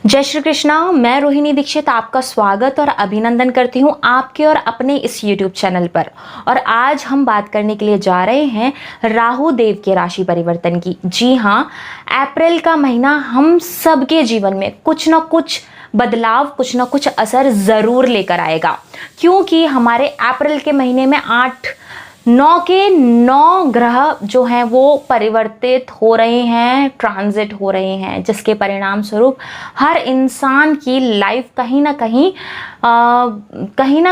जय श्री कृष्णा। मैं रोहिणी दीक्षित आपका स्वागत और अभिनंदन करती हूँ आपके और अपने इस YouTube चैनल पर। और आज हम बात करने के लिए जा रहे हैं राहु देव के राशि परिवर्तन की। जी हाँ, अप्रैल का महीना हम सबके जीवन में कुछ ना कुछ बदलाव, कुछ ना कुछ असर ज़रूर लेकर आएगा, क्योंकि हमारे अप्रैल के महीने में 9 के 9 ग्रह जो हैं वो परिवर्तित हो रहे हैं, ट्रांजिट हो रहे हैं, जिसके परिणाम स्वरूप हर इंसान की लाइफ कहीं ना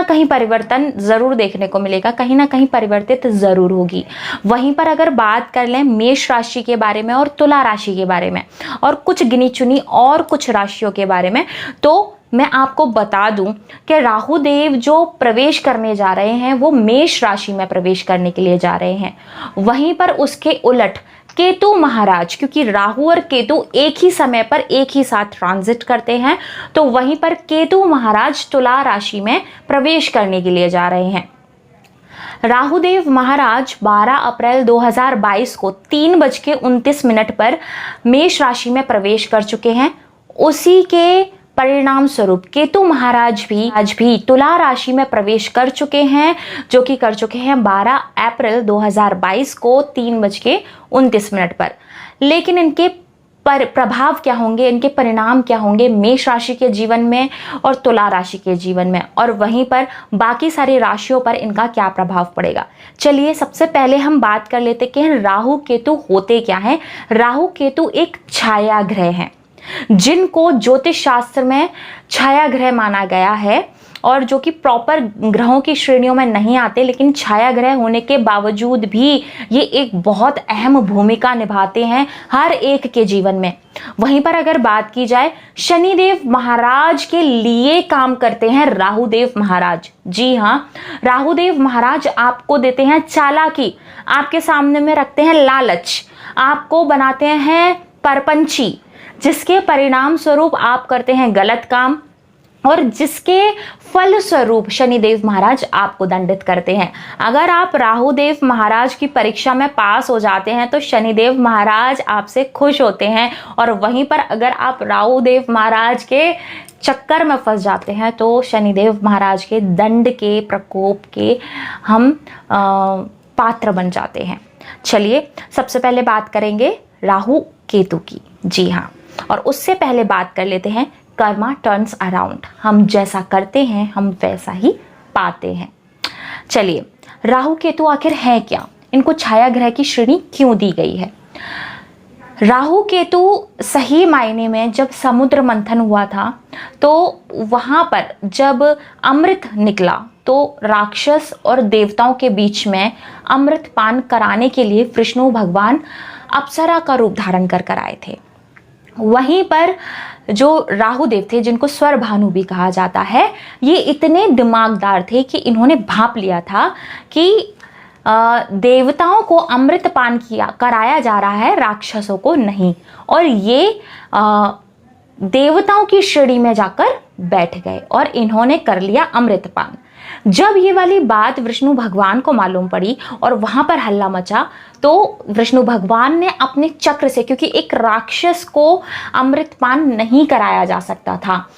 कहीं परिवर्तन ज़रूर देखने को मिलेगा, कहीं ना कहीं परिवर्तित ज़रूर होगी। वहीं पर अगर बात कर लें मेष राशि के बारे में और तुला राशि के बारे में और कुछ गिनी चुनी और कुछ राशियों के बारे में, तो मैं आपको बता दूं कि राहु देव जो प्रवेश करने जा रहे हैं वो मेष राशि में प्रवेश करने के लिए जा रहे हैं। वहीं पर उसके उलट केतु महाराज, क्योंकि राहु और केतु एक ही समय पर एक ही साथ ट्रांजिट करते हैं, तो वहीं पर केतु महाराज तुला राशि में प्रवेश करने के लिए जा रहे हैं। राहुदेव महाराज 12 अप्रैल 2022 को 3:29 पर मेष राशि में प्रवेश कर चुके हैं। उसी के परिणाम स्वरूप केतु महाराज भी आज भी तुला राशि में प्रवेश कर चुके हैं, जो कि कर चुके हैं 12 अप्रैल 2022 को 3:29 पर। लेकिन इनके प्रभाव क्या होंगे, इनके परिणाम क्या होंगे मेष राशि के जीवन में और तुला राशि के जीवन में, और वहीं पर बाकी सारी राशियों पर इनका क्या प्रभाव पड़ेगा। चलिए सबसे पहले हम बात कर लेते कि राहु केतु होते क्या हैं। राहु केतु एक छाया ग्रह हैं, जिनको ज्योतिष शास्त्र में छाया ग्रह माना गया है, और जो कि प्रॉपर ग्रहों की श्रेणियों में नहीं आते, लेकिन छाया ग्रह होने के बावजूद भी ये एक बहुत अहम भूमिका निभाते हैं हर एक के जीवन में। वहीं पर अगर बात की जाए, शनिदेव महाराज के लिए काम करते हैं राहुदेव महाराज। जी हाँ, राहुदेव महाराज आपको देते हैं चालाकी, आपके सामने में रखते हैं लालच, आपको बनाते हैं परपंची, जिसके परिणाम स्वरूप आप करते हैं गलत काम, और जिसके फल स्वरूप शनिदेव महाराज आपको दंडित करते हैं। अगर आप राहुदेव महाराज की परीक्षा में पास हो जाते हैं तो शनिदेव महाराज आपसे खुश होते हैं, और वहीं पर अगर आप राहुदेव महाराज के चक्कर में फंस जाते हैं तो शनिदेव महाराज के दंड के, प्रकोप के हम पात्र बन जाते हैं। चलिए सबसे पहले बात करेंगे राहु केतु की। जी हाँ, और उससे पहले बात कर लेते हैं कर्मा टर्न्स अराउंड। हम जैसा करते हैं हम वैसा ही पाते हैं। चलिए, राहु केतु आखिर है क्या, इनको छाया ग्रह की श्रेणी क्यों दी गई है। राहु केतु सही मायने में जब समुद्र मंथन हुआ था तो वहां पर जब अमृत निकला तो राक्षस और देवताओं के बीच में अमृत पान कराने के लिए विष्णु भगवान अप्सरा का रूप धारण कर आए थे। वहीं पर जो राहुदेव थे, जिनको स्वर भानु भी कहा जाता है, ये इतने दिमागदार थे कि इन्होंने भांप लिया था कि देवताओं को अमृत पान कराया जा रहा है, राक्षसों को नहीं, और ये देवताओं की श्रेणी में जाकर बैठ गए और इन्होंने कर लिया अमृत पान। जब ये वाली बात विष्णु भगवान को मालूम पड़ी और वहां पर हल्ला मचा, तो विष्णु भगवान ने अपने चक्र से, क्योंकि एक राक्षस को अमृत पान नहीं कराया जा सकता था,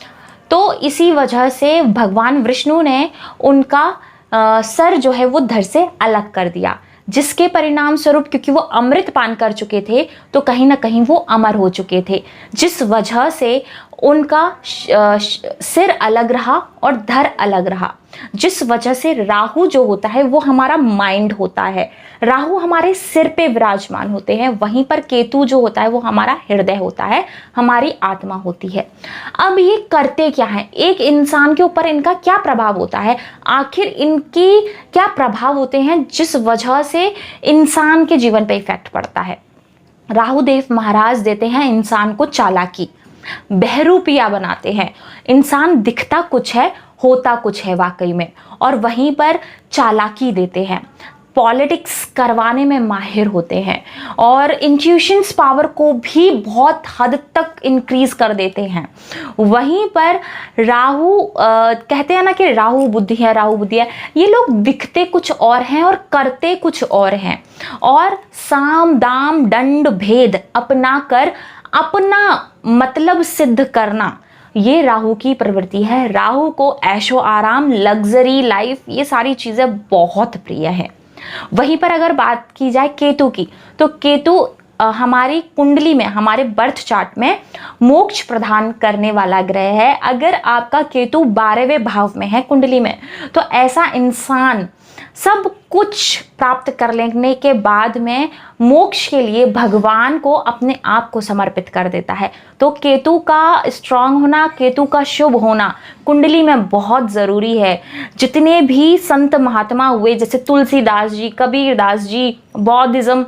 तो इसी वजह से भगवान विष्णु ने उनका सर जो है वो धड़ से अलग कर दिया, जिसके परिणाम स्वरूप, क्योंकि वो अमृत पान कर चुके थे तो कहीं ना कहीं वो अमर हो चुके थे, जिस वजह से उनका सिर अलग रहा और धड़ अलग रहा, जिस वजह से राहु जो होता है वो हमारा माइंड होता है, राहु हमारे सिर पे विराजमान होते हैं। वहीं पर केतु जो होता है वो हमारा हृदय होता है, हमारी आत्मा होती है। अब ये करते क्या है, एक इंसान के ऊपर इनका क्या प्रभाव होता है, आखिर इनकी क्या प्रभाव होते हैं जिस वजह से इंसान के जीवन पे इफेक्ट पड़ता है। राहुदेव महाराज देते हैं इंसान को चालाकी, बहरूपिया बनाते हैं। इंसान दिखता कुछ है, होता कुछ है वाकई में, और वहीं पर चालाकी देते हैं। पॉलिटिक्स करवाने में माहिर होते हैं और इंट्यूशंस पावर को भी बहुत हद तक इंक्रीज कर देते हैं। वहीं पर राहु कहते हैं ना कि राहु बुद्धि है, राहु बुद्धि है, ये लोग दिखते कुछ और हैं और करते कुछ और हैं, और साम दाम दंड भेद अपना कर अपना मतलब सिद्ध करना, ये राहु की प्रवृत्ति है। राहु को ऐशो आराम, लग्जरी लाइफ, ये सारी चीज़ें बहुत प्रिय है। वहीं पर अगर बात की जाए केतु की, तो केतु हमारी कुंडली में, हमारे बर्थ चार्ट में मोक्ष प्रदान करने वाला ग्रह है। अगर आपका केतु 12वें भाव में है कुंडली में, तो ऐसा इंसान सब कुछ प्राप्त कर लेने के बाद में मोक्ष के लिए भगवान को अपने आप को समर्पित कर देता है। तो केतु का स्ट्रांग होना, केतु का शुभ होना कुंडली में बहुत ज़रूरी है। जितने भी संत महात्मा हुए, जैसे तुलसीदास जी, कबीरदास जी, बौद्धिज्म,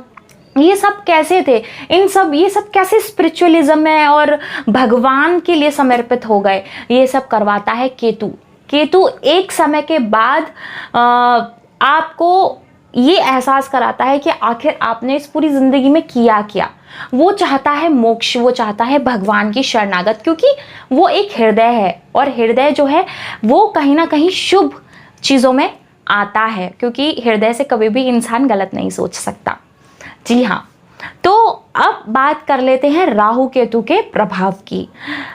ये सब कैसे थे, ये सब कैसे स्पिरिचुअलिज्म में और भगवान के लिए समर्पित हो गए, ये सब करवाता है केतु। केतु एक समय के बाद आपको ये एहसास कराता है कि आखिर आपने इस पूरी जिंदगी में किया क्या। वो चाहता है मोक्ष, वो चाहता है भगवान की शरणागत, क्योंकि वो एक हृदय है, और हृदय जो है वो कहीं ना कहीं शुभ चीज़ों में आता है, क्योंकि हृदय से कभी भी इंसान गलत नहीं सोच सकता। जी हाँ, तो अब बात कर लेते हैं राहु केतु के प्रभाव की।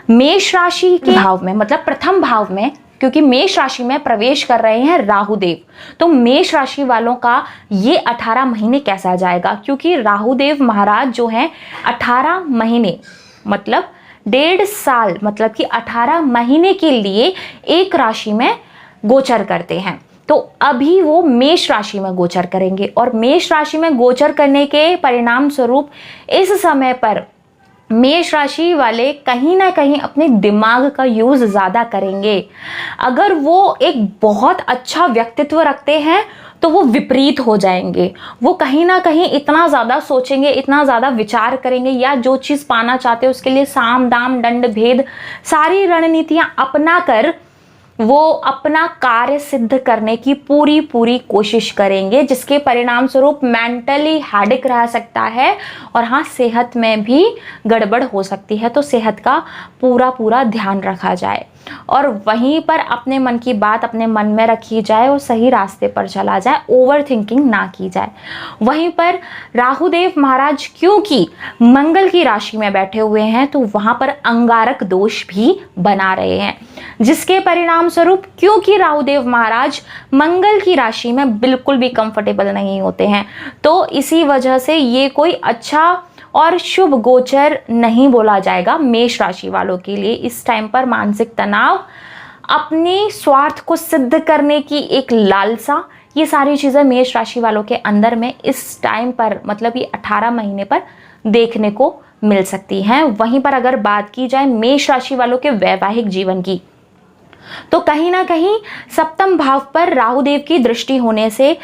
मेष राशि के भाव में, मतलब प्रथम भाव में, क्योंकि मेष राशि में प्रवेश कर रहे हैं राहु देव, तो मेष राशि वालों का ये 18 महीने कैसा जाएगा, क्योंकि राहु देव महाराज जो हैं 18 महीने मतलब 1.5 साल, मतलब कि 18 महीने के लिए एक राशि में गोचर करते हैं। तो अभी वो मेष राशि में गोचर करेंगे, और मेष राशि में गोचर करने के परिणाम स्वरूप इस समय पर मेष राशि वाले कहीं ना कहीं अपने दिमाग का यूज ज़्यादा करेंगे। अगर वो एक बहुत अच्छा व्यक्तित्व रखते हैं तो वो विपरीत हो जाएंगे। वो कहीं ना कहीं इतना ज़्यादा सोचेंगे, इतना ज़्यादा विचार करेंगे, या जो चीज़ पाना चाहते हैं उसके लिए साम दाम दंड भेद सारी रणनीतियाँ अपना कर वो अपना कार्य सिद्ध करने की पूरी कोशिश करेंगे, जिसके परिणाम स्वरूप मेंटली हेडेक रह सकता है, और हाँ, सेहत में भी गड़बड़ हो सकती है। तो सेहत का पूरा ध्यान रखा जाए, और वहीं पर अपने मन की बात अपने मन में रखी जाए और सही रास्ते पर चला जाए, ओवर थिंकिंग ना की जाए। वहीं पर राहुदेव महाराज क्योंकि मंगल की राशि में बैठे हुए हैं, तो वहां पर अंगारक दोष भी बना रहे हैं, जिसके परिणाम स्वरूप क्योंकि राहुदेव महाराज मंगल की राशि में बिल्कुल भी कंफर्टेबल नहीं होते हैं, तो इसी वजह से ये कोई अच्छा और शुभ गोचर नहीं बोला जाएगा मेष राशि वालों के लिए। इस टाइम पर मानसिक तनाव, अपने स्वार्थ को सिद्ध करने की एक लालसा, ये सारी चीज़ें मेष राशि वालों के अंदर में इस टाइम पर, मतलब ये 18 महीने पर देखने को मिल सकती हैं। वहीं पर अगर बात की जाए मेष राशि वालों के वैवाहिक जीवन की, तो कहीं ना कहीं सप्तम भाव पर राहुदेव की दृष्टि होने से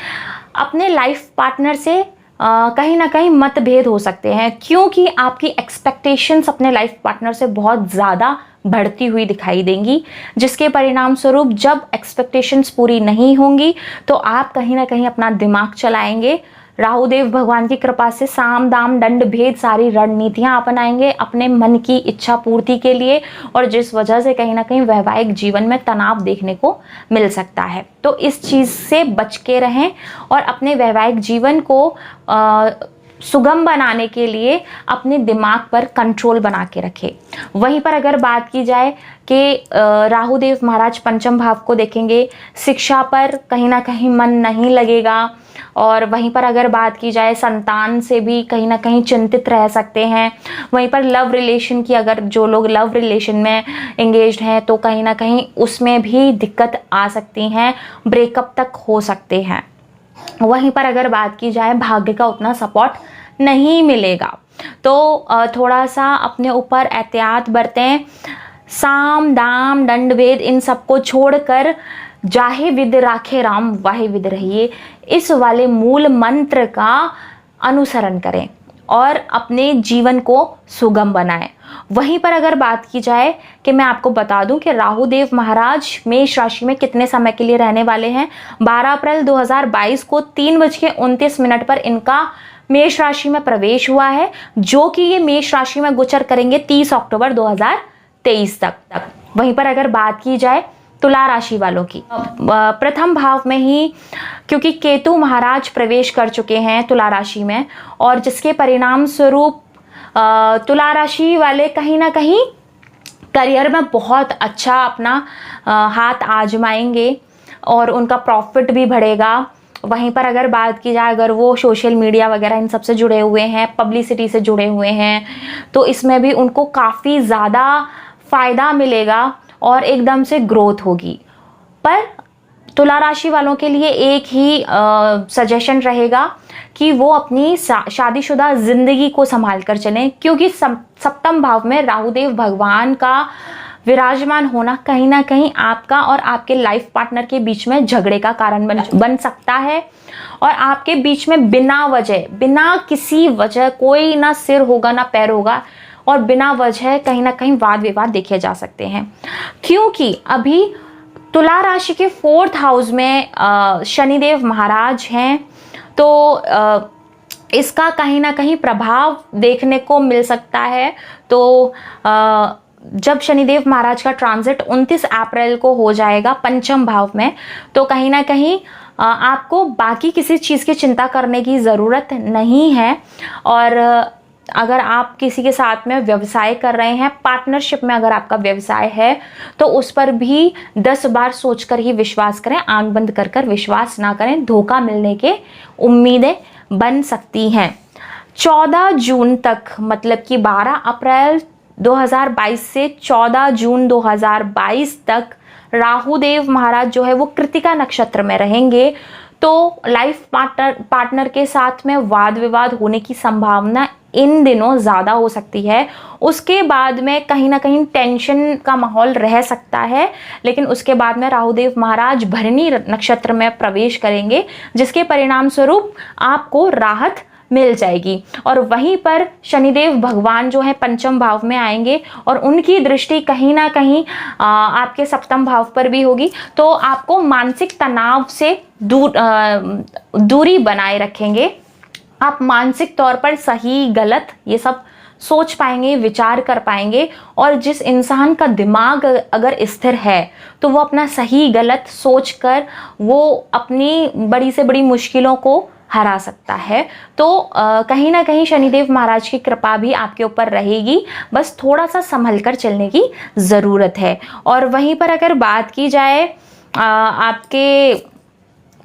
अपने लाइफ पार्टनर से कहीं ना कहीं मतभेद हो सकते हैं, क्योंकि आपकी एक्सपेक्टेशंस अपने लाइफ पार्टनर से बहुत ज़्यादा बढ़ती हुई दिखाई देंगी, जिसके परिणाम स्वरूप जब एक्सपेक्टेशंस पूरी नहीं होंगी तो आप कहीं ना कहीं अपना दिमाग चलाएंगे। राहुदेव भगवान की कृपा से साम दाम दंड भेद सारी रणनीतियां अपनाएंगे अपने मन की इच्छा पूर्ति के लिए, और जिस वजह से कहीं ना कहीं वैवाहिक जीवन में तनाव देखने को मिल सकता है। तो इस चीज़ से बच के रहें और अपने वैवाहिक जीवन को सुगम बनाने के लिए अपने दिमाग पर कंट्रोल बना के रखें। वहीं पर अगर बात की जाए कि राहुदेव महाराज पंचम भाव को देखेंगे, शिक्षा पर कहीं ना कहीं मन नहीं लगेगा, और वहीं पर अगर बात की जाए संतान से भी कहीं ना कहीं चिंतित रह सकते हैं। वहीं पर लव रिलेशन की, अगर जो लोग लव रिलेशन में एंगेज्ड हैं तो कहीं ना कहीं उसमें भी दिक्कत आ सकती हैं, ब्रेकअप तक हो सकते हैं। वहीं पर अगर बात की जाए भाग्य का उतना सपोर्ट नहीं मिलेगा, तो थोड़ा सा अपने ऊपर एहतियात बरतें। साम दाम दंड भेद इन सबको छोड़कर जाहे विद राखे राम वाहे विद रहिए, इस वाले मूल मंत्र का अनुसरण करें और अपने जीवन को सुगम बनाएं। वहीं पर अगर बात की जाए कि मैं आपको बता दूं कि राहुदेव महाराज मेष राशि में कितने समय के लिए रहने वाले हैं। 12 अप्रैल 2022 को 3:29 पर इनका मेष राशि में प्रवेश हुआ है, जो कि ये मेष राशि में गोचर करेंगे 30 अक्टूबर 2023 तक। वहीं पर अगर बात की जाए तुला राशि वालों की, प्रथम भाव में ही क्योंकि केतु महाराज प्रवेश कर चुके हैं तुला राशि में, और जिसके परिणाम स्वरूप तुला राशि वाले कहीं ना कहीं करियर में बहुत अच्छा अपना हाथ आजमाएंगे और उनका प्रॉफिट भी बढ़ेगा। वहीं पर अगर बात की जाए, अगर वो सोशल मीडिया वगैरह इन सब से जुड़े हुए हैं, पब्लिसिटी से जुड़े हुए हैं, तो इसमें भी उनको काफ़ी ज़्यादा फ़ायदा मिलेगा और एकदम से ग्रोथ होगी। पर तुला राशि वालों के लिए एक ही सजेशन रहेगा कि वो अपनी शादीशुदा ज़िंदगी को संभाल कर चलें, क्योंकि सप्तम भाव में राहुदेव भगवान का विराजमान होना कहीं ना कहीं आपका और आपके लाइफ पार्टनर के बीच में झगड़े का कारण बन सकता है। और आपके बीच में बिना वजह, बिना किसी वजह, कोई ना सिर होगा ना पैर होगा, और बिना वजह कहीं ना कहीं वाद विवाद देखे जा सकते हैं। क्योंकि अभी तुला राशि के 4th हाउस में शनिदेव महाराज हैं, तो इसका कहीं ना कहीं प्रभाव देखने को मिल सकता है। तो जब शनिदेव महाराज का ट्रांजिट 29 अप्रैल को हो जाएगा पंचम भाव में, तो कहीं ना कहीं आपको बाकी किसी चीज़ की चिंता करने की ज़रूरत नहीं है। और अगर आप किसी के साथ में व्यवसाय कर रहे हैं, पार्टनरशिप में अगर आपका व्यवसाय है, तो उस पर भी 10 बार सोचकर ही विश्वास करें, आंख बंद कर कर विश्वास ना करें, धोखा मिलने के उम्मीदें बन सकती हैं। 14 जून तक, मतलब कि 12 अप्रैल 2022 से 14 जून 2022 तक राहुदेव महाराज जो है वो कृतिका नक्षत्र में रहेंगे। तो लाइफ पार्टनर के साथ में वाद विवाद होने की संभावना इन दिनों ज़्यादा हो सकती है। उसके बाद में कहीं ना कहीं टेंशन का माहौल रह सकता है, लेकिन उसके बाद में राहुदेव महाराज भरणी नक्षत्र में प्रवेश करेंगे, जिसके परिणाम स्वरूप आपको राहत मिल जाएगी। और वहीं पर शनिदेव भगवान जो है पंचम भाव में आएंगे और उनकी दृष्टि कहीं ना कहीं आपके सप्तम भाव पर भी होगी, तो आपको मानसिक तनाव से दूरी बनाए रखेंगे। आप मानसिक तौर पर सही गलत ये सब सोच पाएंगे, विचार कर पाएंगे, और जिस इंसान का दिमाग अगर स्थिर है तो वो अपना सही गलत सोच कर वो अपनी बड़ी से बड़ी मुश्किलों को हरा सकता है। तो कहीं ना कहीं शनिदेव महाराज की कृपा भी आपके ऊपर रहेगी, बस थोड़ा सा संभल कर चलने की ज़रूरत है। और वहीं पर अगर बात की जाए आपके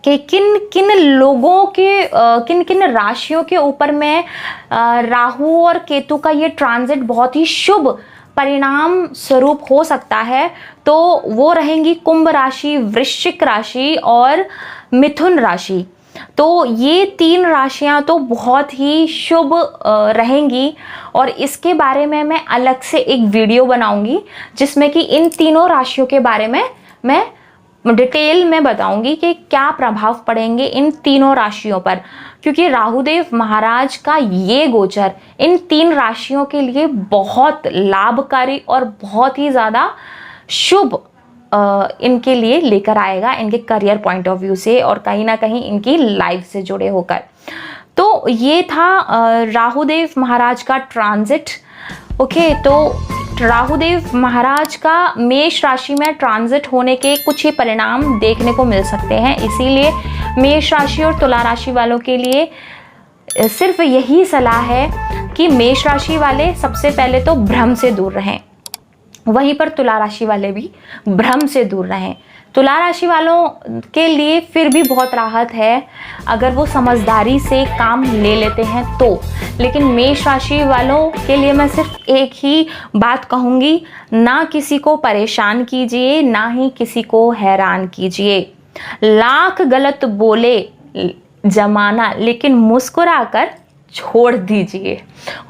कि किन किन लोगों के किन किन राशियों के ऊपर में राहु और केतु का ये ट्रांजिट बहुत ही शुभ परिणाम स्वरूप हो सकता है, तो वो रहेंगी कुंभ राशि, वृश्चिक राशि और मिथुन राशि। तो ये 3 राशियां तो बहुत ही शुभ रहेंगी, और इसके बारे में मैं अलग से एक वीडियो बनाऊंगी जिसमें कि इन तीनों राशियों के बारे में मैं डिटेल में बताऊंगी कि क्या प्रभाव पड़ेंगे इन तीनों राशियों पर। क्योंकि राहुदेव महाराज का ये गोचर इन 3 राशियों के लिए बहुत लाभकारी और बहुत ही ज़्यादा शुभ इनके लिए लेकर आएगा, इनके करियर पॉइंट ऑफ व्यू से और कहीं ना कहीं इनकी लाइफ से जुड़े होकर। तो ये था राहुदेव महाराज का ट्रांजिट। ओके, तो राहुदेव महाराज का मेष राशि में ट्रांजिट होने के कुछ ही परिणाम देखने को मिल सकते हैं, इसीलिए मेष राशि और तुला राशि वालों के लिए सिर्फ यही सलाह है कि मेष राशि वाले सबसे पहले तो भ्रम से दूर रहें, वहीं पर तुला राशि वाले भी भ्रम से दूर रहें। तुला राशि वालों के लिए फिर भी बहुत राहत है अगर वो समझदारी से काम ले लेते हैं तो, लेकिन मेष राशि वालों के लिए मैं सिर्फ एक ही बात कहूँगी, ना किसी को परेशान कीजिए, ना ही किसी को हैरान कीजिए। लाख गलत बोले जमाना, लेकिन मुस्कुराकर छोड़ दीजिए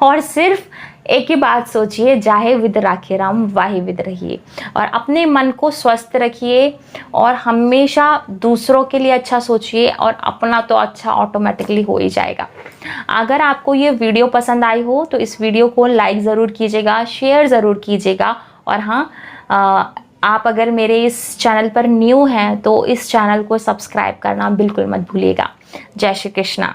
और सिर्फ एक ही बात सोचिए, जाहे विद राखे राम वाहे विद रहिए, और अपने मन को स्वस्थ रखिए और हमेशा दूसरों के लिए अच्छा सोचिए और अपना तो अच्छा ऑटोमेटिकली हो ही जाएगा। अगर आपको ये वीडियो पसंद आई हो तो इस वीडियो को लाइक ज़रूर कीजिएगा, शेयर ज़रूर कीजिएगा, और हाँ, आप अगर मेरे इस चैनल पर न्यू हैं तो इस चैनल को सब्सक्राइब करना बिल्कुल मत भूलिएगा। जय श्री कृष्णा।